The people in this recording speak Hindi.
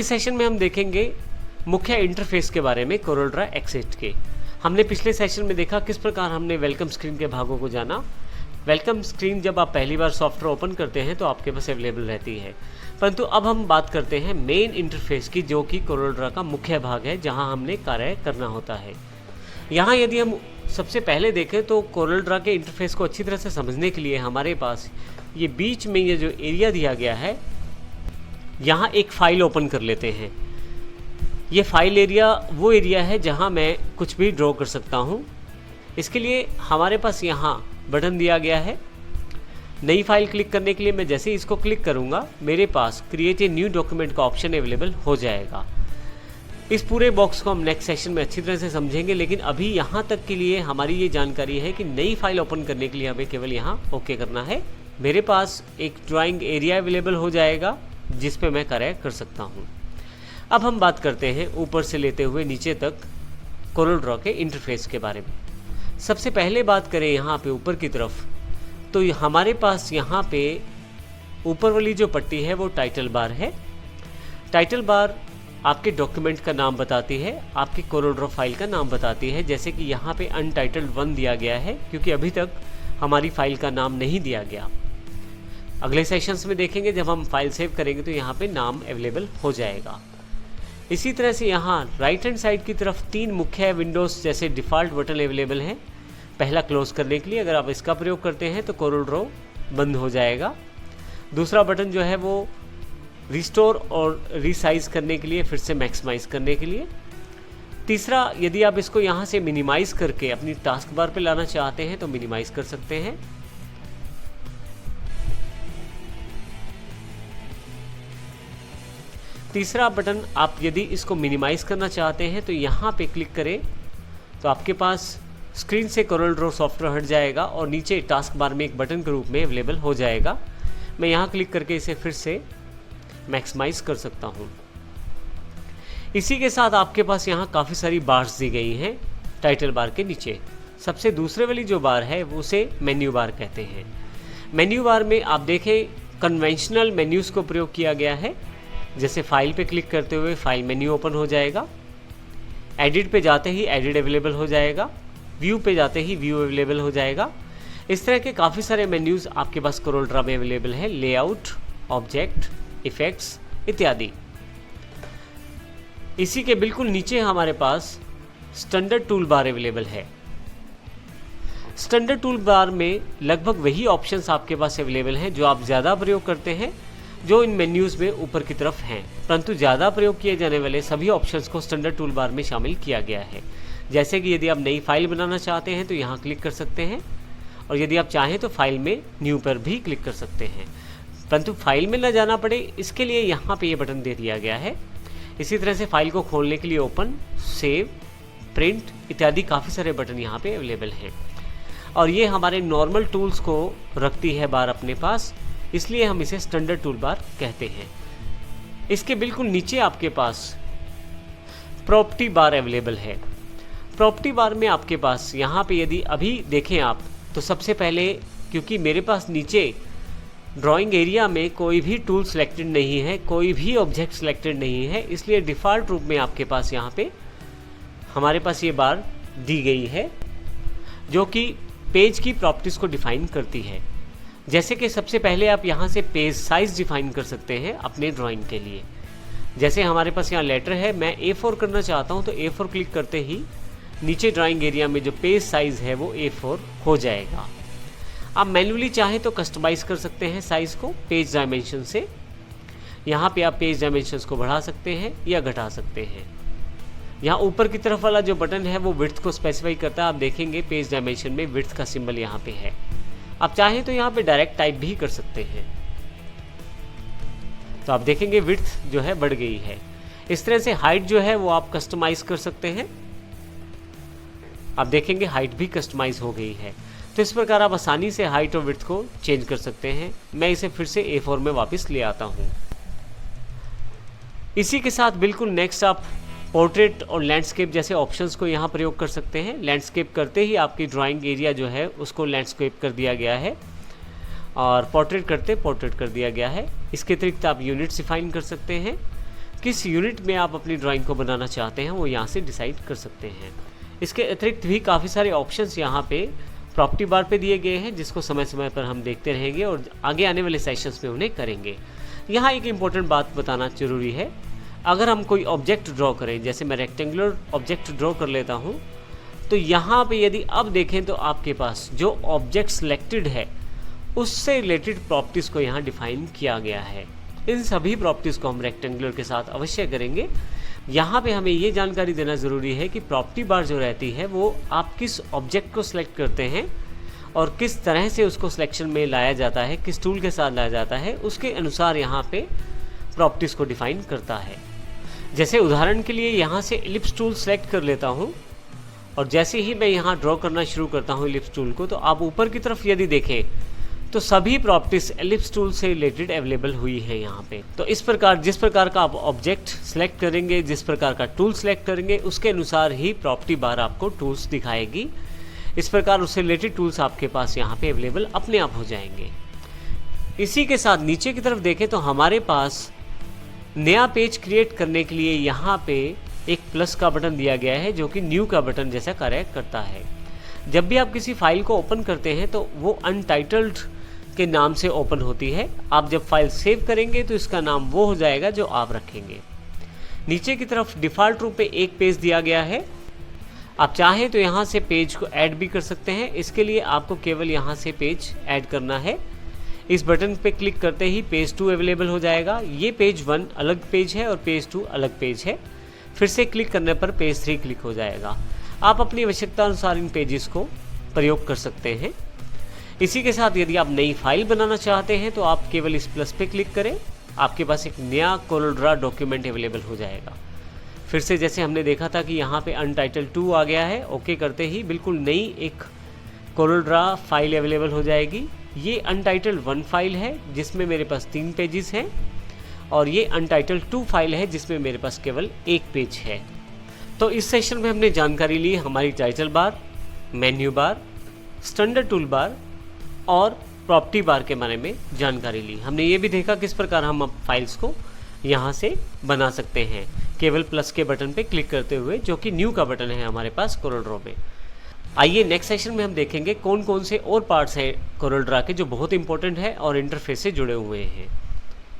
इस सेशन में हम देखेंगे मुख्य इंटरफेस के बारे में कोरल एक्स8 के। हमने पिछले सेशन में देखा किस प्रकार हमने वेलकम स्क्रीन के भागों को जाना। वेलकम स्क्रीन जब आप पहली बार सॉफ्टवेयर ओपन करते हैं तो आपके पास अवेलेबल रहती है, परंतु अब हम बात करते हैं मेन इंटरफेस की, जो कि कोरल का मुख्य भाग है जहां हमने कार्य करना होता है। यहाँ यदि हम सबसे पहले देखें तो कोरल के इंटरफेस को अच्छी तरह से समझने के लिए हमारे पास ये बीच में ये जो एरिया दिया गया है, यहाँ एक फ़ाइल ओपन कर लेते हैं। ये फाइल एरिया वो एरिया है जहाँ मैं कुछ भी ड्रॉ कर सकता हूँ। इसके लिए हमारे पास यहाँ बटन दिया गया है। नई फाइल क्लिक करने के लिए मैं जैसे ही इसको क्लिक करूँगा मेरे पास क्रिएट ए न्यू डॉक्यूमेंट का ऑप्शन अवेलेबल हो जाएगा। इस पूरे बॉक्स को हम नेक्स्ट सेशन में अच्छी तरह से समझेंगे, लेकिन अभी यहाँ तक के लिए हमारी ये जानकारी है कि नई फाइल ओपन करने के लिए हमें केवल यहाँ ओके करना है। मेरे पास एक ड्राइंग एरिया अवेलेबल हो जाएगा जिस पे मैं कार्य कर सकता हूँ। अब हम बात करते हैं ऊपर से लेते हुए नीचे तक कोरल के इंटरफेस के बारे में। सबसे पहले बात करें यहाँ पे ऊपर की तरफ, तो हमारे पास यहाँ पे ऊपर वाली जो पट्टी है वो टाइटल बार है। टाइटल बार आपके डॉक्यूमेंट का नाम बताती है, आपकी कोरल फाइल का नाम बताती है। जैसे कि यहाँ पे अनटाइटल्ड 1 दिया गया है क्योंकि अभी तक हमारी फाइल का नाम नहीं दिया गया। अगले सेशंस में देखेंगे जब हम फाइल सेव करेंगे तो यहाँ पे नाम अवेलेबल हो जाएगा। इसी तरह से यहाँ राइट हैंड साइड की तरफ 3 मुख्य विंडोज़ जैसे डिफ़ॉल्ट बटन अवेलेबल हैं। पहला क्लोज करने के लिए, अगर आप इसका प्रयोग करते हैं तो कोरल बंद हो जाएगा। दूसरा बटन जो है वो रिस्टोर और रीसाइज करने के लिए, फिर से मैक्सिमाइज़ करने के लिए। तीसरा, यदि आप इसको यहाँ से मिनिमाइज़ करके अपनी टास्क बार पे लाना चाहते हैं तो मिनिमाइज़ कर सकते हैं। तीसरा बटन, आप यदि इसको मिनिमाइज़ करना चाहते हैं तो यहाँ पे क्लिक करें तो आपके पास स्क्रीन से कोरल सॉफ्टवेयर हट जाएगा और नीचे टास्क बार में एक बटन के रूप में अवेलेबल हो जाएगा। मैं यहाँ क्लिक करके इसे फिर से मैक्सिमाइज़ कर सकता हूँ। इसी के साथ आपके पास यहाँ काफ़ी सारी बार्स दी गई हैं टाइटल बार के नीचे। सबसे दूसरे वाली जो बार है वो उसे मेन्यू बार कहते हैं। मेन्यू बार में आप देखें कन्वेंशनल मेन्यूज़ को प्रयोग किया गया है। जैसे फाइल पे क्लिक करते हुए फाइल मेन्यू ओपन हो जाएगा, एडिट पे जाते ही एडिट अवेलेबल हो जाएगा, व्यू पे जाते ही व्यू अवेलेबल हो जाएगा। इस तरह के काफ़ी सारे मेन्यूज़ आपके पास कोरल में अवेलेबल है, लेआउट, ऑब्जेक्ट, इफ़ेक्ट्स इत्यादि। इसी के बिल्कुल नीचे हमारे पास स्टैंडर्ड टूल बार अवेलेबल है। स्टैंडर्ड टूल बार में लगभग वही ऑप्शंस आपके पास अवेलेबल हैं जो आप ज़्यादा प्रयोग करते हैं, जो इन मेन्यूज़ में ऊपर की तरफ हैं, परंतु ज़्यादा प्रयोग किए जाने वाले सभी ऑप्शंस को स्टैंडर्ड टूल बार में शामिल किया गया है। जैसे कि यदि आप नई फाइल बनाना चाहते हैं तो यहाँ क्लिक कर सकते हैं, और यदि आप चाहें तो फाइल में न्यू पर भी क्लिक कर सकते हैं, परंतु फाइल में न जाना पड़े इसके लिए यहाँ पे ये बटन दे दिया गया है। इसी तरह से फाइल को खोलने के लिए ओपन, सेव, प्रिंट इत्यादि काफ़ी सारे बटन यहाँ पे अवेलेबल हैं, और ये हमारे नॉर्मल टूल्स को रखती है बार अपने पास, इसलिए हम इसे स्टैंडर्ड टूल बार कहते हैं। इसके बिल्कुल नीचे आपके पास प्रॉपर्टी बार अवेलेबल है। प्रॉपर्टी बार में आपके पास यहाँ पे यदि अभी देखें आप तो सबसे पहले, क्योंकि मेरे पास नीचे ड्राइंग एरिया में कोई भी टूल सिलेक्टेड नहीं है, कोई भी ऑब्जेक्ट सिलेक्टेड नहीं है, इसलिए डिफ़ॉल्ट रूप में आपके पास यहाँ पे हमारे पास ये बार दी गई है जो कि पेज की प्रॉपर्टीज़ को डिफ़ाइन करती है। जैसे कि सबसे पहले आप यहाँ से पेज साइज़ डिफ़ाइन कर सकते हैं अपने ड्राइंग के लिए। जैसे हमारे पास यहाँ लेटर है, मैं A4 करना चाहता हूँ तो A4 क्लिक करते ही नीचे ड्राइंग एरिया में जो पेज साइज़ है वो A4 हो जाएगा। आप मैन्युअली चाहें तो कस्टमाइज़ कर सकते हैं साइज़ को पेज डायमेंशन से। यहाँ पे आप पेज डायमेंशंस को बढ़ा सकते हैं या घटा सकते हैं। यहाँ ऊपर की तरफ वाला जो बटन है वो विड्थ को स्पेसिफाई करता है। आप देखेंगे पेज डायमेंशन में विड्थ का सिंबल यहाँ पे है। आप चाहें तो यहाँ पे डायरेक्ट टाइप भी कर सकते हैं, तो आप देखेंगे विड्थ जो है बढ़ गई है। इस तरह से हाइट जो है वो आप कस्टमाइज़ कर सकते हैं। आप देखेंगे हाइट भी कस्टमाइज़ हो गई है। तो इस प्रकार आप आसानी से हाइट और विड्थ को चेंज कर सकते हैं। मैं इसे फिर से A4 में वापस ले आता हूँ। इसी के साथ बिल्कुल नेक्स्ट आप पोर्ट्रेट और लैंडस्केप जैसे ऑप्शंस को यहाँ प्रयोग कर सकते हैं। लैंडस्केप करते ही आपकी ड्राइंग एरिया जो है उसको लैंडस्केप कर दिया गया है, और पोर्ट्रेट करते पोर्ट्रेट कर दिया गया है। इसके अतिरिक्त आप यूनिट्स डिफाइन कर सकते हैं। किस यूनिट में आप अपनी ड्राइंग को बनाना चाहते हैं वो यहाँ से डिसाइड कर सकते हैं। इसके अतिरिक्त भी काफ़ी सारे ऑप्शंस यहाँ पे प्रॉपर्टी बार पे दिए गए हैं, जिसको समय समय पर हम देखते रहेंगे और आगे आने वाले सेशंस में उन्हें करेंगे। यहाँ एक इम्पोर्टेंट बात बताना ज़रूरी है, अगर हम कोई ऑब्जेक्ट ड्रॉ करें, जैसे मैं रेक्टेंगुलर ऑब्जेक्ट ड्रॉ कर लेता हूँ, तो यहाँ पे यदि अब देखें तो आपके पास जो ऑब्जेक्ट सिलेक्टेड है उससे रिलेटेड प्रॉपर्टीज़ को यहाँ डिफाइन किया गया है। इन सभी प्रॉपर्टीज़ को हम रेक्टेंगुलर के साथ अवश्य करेंगे। यहाँ पे हमें ये जानकारी देना ज़रूरी है कि प्रॉपर्टी बार जो रहती है वो आप किस ऑब्जेक्ट को सिलेक्ट करते हैं और किस तरह से उसको सिलेक्शन में लाया जाता है, किस टूल के साथ लाया जाता है, उसके अनुसार यहाँ पे प्रॉपर्टीज़ को डिफाइन करता है। जैसे उदाहरण के लिए यहाँ से एलिप्स टूल सेलेक्ट कर लेता हूँ और जैसे ही मैं यहाँ ड्रॉ करना शुरू करता हूँ एलिप्स टूल को, तो आप ऊपर की तरफ यदि देखें तो सभी प्रॉपर्टीज एलिप्स टूल से रिलेटेड अवेलेबल हुई है यहाँ पे। तो इस प्रकार जिस प्रकार का आप ऑब्जेक्ट सेलेक्ट करेंगे, जिस प्रकार का टूल सेलेक्ट करेंगे, उसके अनुसार ही प्रॉपर्टी बार आपको टूल्स दिखाएगी। इस प्रकार उससे रिलेटेड टूल्स आपके पास यहाँ पे अवेलेबल अपने आप हो जाएंगे। इसी के साथ नीचे की तरफ देखें तो हमारे पास नया पेज क्रिएट करने के लिए यहाँ पे एक प्लस का बटन दिया गया है, जो कि न्यू का बटन जैसा कार्य करता है। जब भी आप किसी फाइल को ओपन करते हैं तो वो अनटाइटल्ड के नाम से ओपन होती है। आप जब फाइल सेव करेंगे तो इसका नाम वो हो जाएगा जो आप रखेंगे। नीचे की तरफ डिफ़ॉल्ट रूप में एक पेज दिया गया है। आप चाहें तो यहाँ से पेज को ऐड भी कर सकते हैं। इसके लिए आपको केवल यहाँ से पेज ऐड करना है। इस बटन पे क्लिक करते ही पेज 2 अवेलेबल हो जाएगा। ये पेज 1 अलग पेज है और पेज 2 अलग पेज है। फिर से क्लिक करने पर पेज 3 क्लिक हो जाएगा। आप अपनी आवश्यकता अनुसार इन पेजेस को प्रयोग कर सकते हैं। इसी के साथ यदि आप नई फाइल बनाना चाहते हैं तो आप केवल इस प्लस पे क्लिक करें, आपके पास एक नया कोरलड्रा डॉक्यूमेंट अवेलेबल हो जाएगा। फिर से जैसे हमने देखा था कि यहाँ पे अनटाइटल्ड 2 आ गया है, ओके करते ही बिल्कुल नई एक कोरलड्रा फाइल अवेलेबल हो जाएगी। ये अनटाइटल्ड 1 फाइल है जिसमें मेरे पास 3 पेजेस हैं और ये अनटाइटल्ड 2 फाइल है जिसमें मेरे पास केवल 1 पेज है। तो इस सेशन में हमने जानकारी ली हमारी title bar, menu bar, standard tool bar और प्रॉपर्टी बार के बारे में जानकारी ली। हमने ये भी देखा किस प्रकार हम अब फाइल्स को यहाँ से बना सकते हैं केवल प्लस के बटन पे क्लिक करते हुए, जो कि न्यू का बटन है हमारे पास कोरलड्रा में। आइए नेक्स्ट सेशन में हम देखेंगे कौन कौन से और पार्ट्स हैं कोरलड्रा के जो बहुत इंपॉर्टेंट है और इंटरफेस से जुड़े हुए हैं।